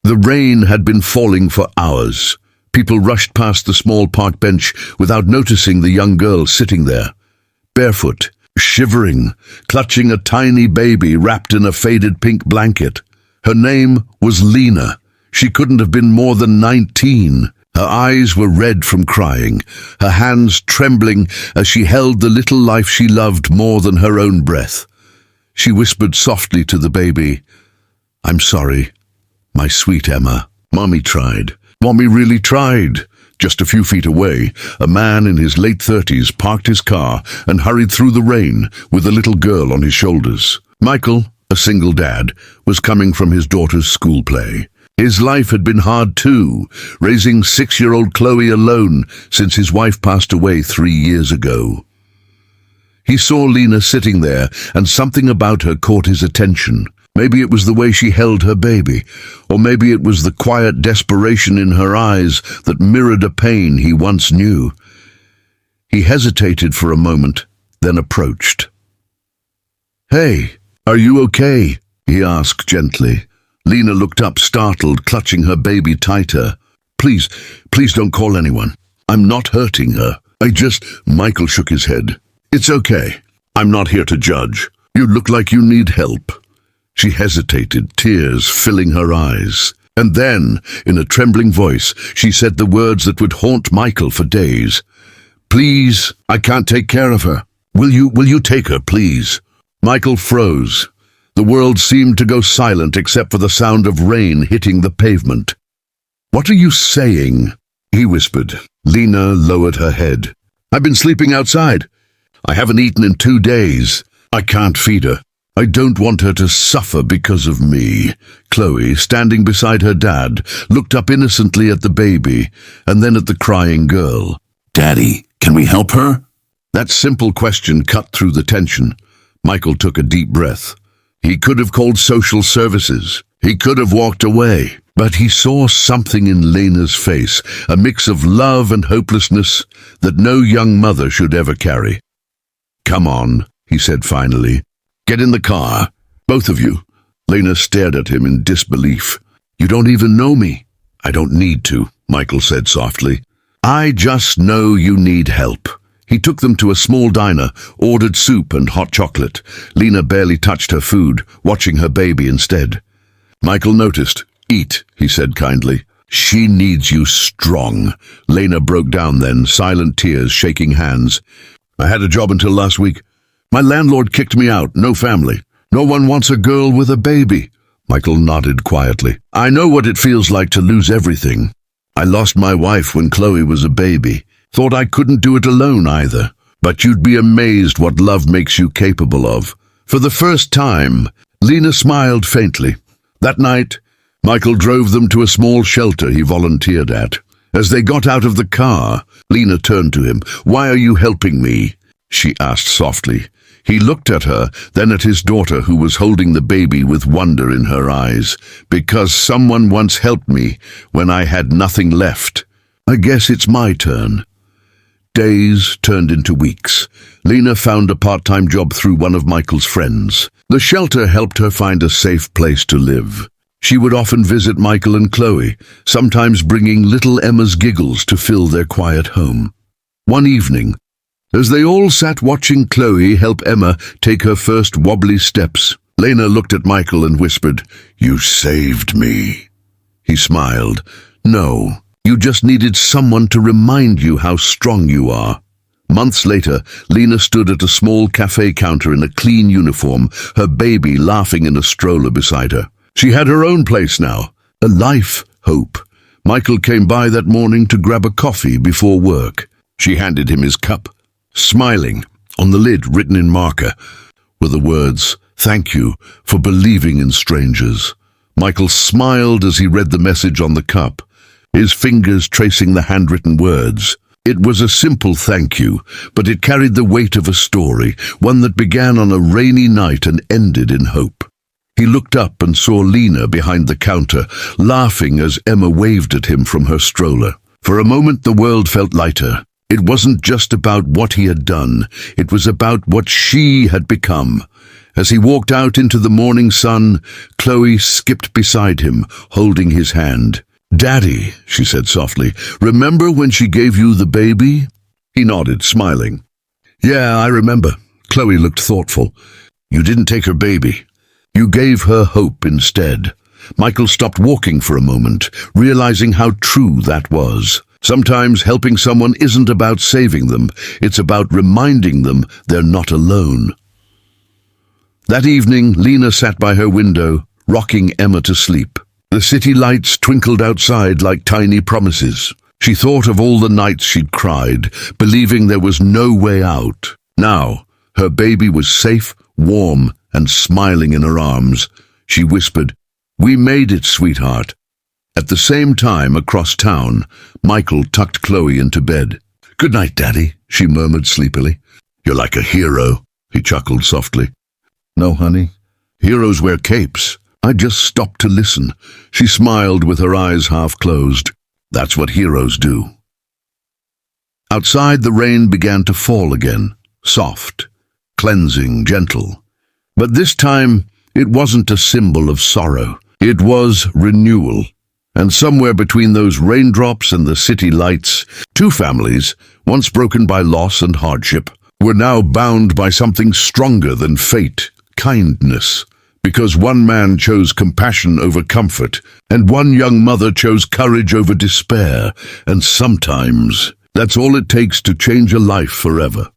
The rain had been falling for hours. People rushed past the small park bench without noticing the young girl sitting there, barefoot, shivering, clutching a tiny baby wrapped in a faded pink blanket. Her name was Lena. She couldn't have been more than 19. Her eyes were red from crying, her hands trembling as she held the little life she loved more than her own breath. She whispered softly to the baby, "I'm sorry, my sweet Emma. Mommy tried. Mommy really tried." Just a few feet away, a man in his late 30s parked his car and hurried through the rain with a little girl on his shoulders. Michael, a single dad, was coming from his daughter's school play. His life had been hard too, raising 6-year-old Chloe alone since his wife passed away 3 years ago. He saw Lena sitting there, and something about her caught his attention. Maybe it was the way she held her baby, or maybe it was the quiet desperation in her eyes that mirrored a pain he once knew. He hesitated for a moment, then approached. "Hey, are you okay?" he asked gently. Lena looked up, startled, clutching her baby tighter. Please don't call anyone. I'm not hurting her. Michael shook his head. "It's okay. I'm not here to judge. You look like you need help." She hesitated, tears filling her eyes. And then, in a trembling voice, she said the words that would haunt Michael for days. "Please, I can't take care of her. Will you take her, please?" Michael froze. The world seemed to go silent except for the sound of rain hitting the pavement. "What are you saying?" he whispered. Lena lowered her head. "I've been sleeping outside. I haven't eaten in 2 days. I can't feed her. I don't want her to suffer because of me." Chloe, standing beside her dad, looked up innocently at the baby and then at the crying girl. "Daddy, can we help her?" That simple question cut through the tension. Michael took a deep breath. He could have called social services. He could have walked away. But he saw something in Lena's face, a mix of love and hopelessness that no young mother should ever carry. "Come on," he said finally. "Get in the car, both of you." Lena stared at him in disbelief. "You don't even know me." "I don't need to," Michael said softly. "I just know you need help." He took them to a small diner, ordered soup and hot chocolate. Lena barely touched her food, watching her baby instead. Michael noticed. "Eat," he said kindly. "She needs you strong." Lena broke down then, silent tears, shaking hands. "I had a job until last week. My landlord kicked me out, no family. No one wants a girl with a baby." Michael nodded quietly. "I know what it feels like to lose everything. I lost my wife when Chloe was a baby. Thought I couldn't do it alone either. But you'd be amazed what love makes you capable of." For the first time, Lena smiled faintly. That night, Michael drove them to a small shelter he volunteered at. As they got out of the car, Lena turned to him. "Why are you helping me?" she asked softly. He looked at her, then at his daughter, who was holding the baby with wonder in her eyes. "Because someone once helped me when I had nothing left. I guess it's my turn." Days turned into weeks. Lena found a part-time job through one of Michael's friends. The shelter helped her find a safe place to live. She would often visit Michael and Chloe, sometimes bringing little Emma's giggles to fill their quiet home. One evening, as they all sat watching Chloe help Emma take her first wobbly steps, Lena looked at Michael and whispered, "You saved me." He smiled. "No. You just needed someone to remind you how strong you are." Months later, Lena stood at a small cafe counter in a clean uniform, her baby laughing in a stroller beside her. She had her own place now, a life, hope. Michael came by that morning to grab a coffee before work. She handed him his cup. Smiling, on the lid written in marker, were the words, "Thank you for believing in strangers." Michael smiled as he read the message on the cup, his fingers tracing the handwritten words. It was a simple thank you, but it carried the weight of a story, one that began on a rainy night and ended in hope. He looked up and saw Lena behind the counter, laughing as Emma waved at him from her stroller. For a moment the world felt lighter. It wasn't just about what he had done, it was about what she had become. As he walked out into the morning sun, Chloe skipped beside him, holding his hand. "Daddy," she said softly, "remember when she gave you the baby?" He nodded, smiling. "Yeah, I remember." Chloe looked thoughtful. "You didn't take her baby. You gave her hope instead." Michael stopped walking for a moment, realizing how true that was. Sometimes helping someone isn't about saving them, it's about reminding them they're not alone. That evening, Lena sat by her window, rocking Emma to sleep. The city lights twinkled outside like tiny promises. She thought of all the nights she'd cried, believing there was no way out. Now, her baby was safe, warm, and smiling in her arms. She whispered, "We made it, sweetheart." At the same time, across town, Michael tucked Chloe into bed. "Good night, Daddy," she murmured sleepily. "You're like a hero," he chuckled softly. "No, honey. Heroes wear capes. I just stopped to listen." She smiled with her eyes half closed. "That's what heroes do." Outside, the rain began to fall again, soft, cleansing, gentle. But this time, it wasn't a symbol of sorrow. It was renewal. And somewhere between those raindrops and the city lights, two families, once broken by loss and hardship, were now bound by something stronger than fate, kindness. Because one man chose compassion over comfort, and one young mother chose courage over despair, and sometimes that's all it takes to change a life forever.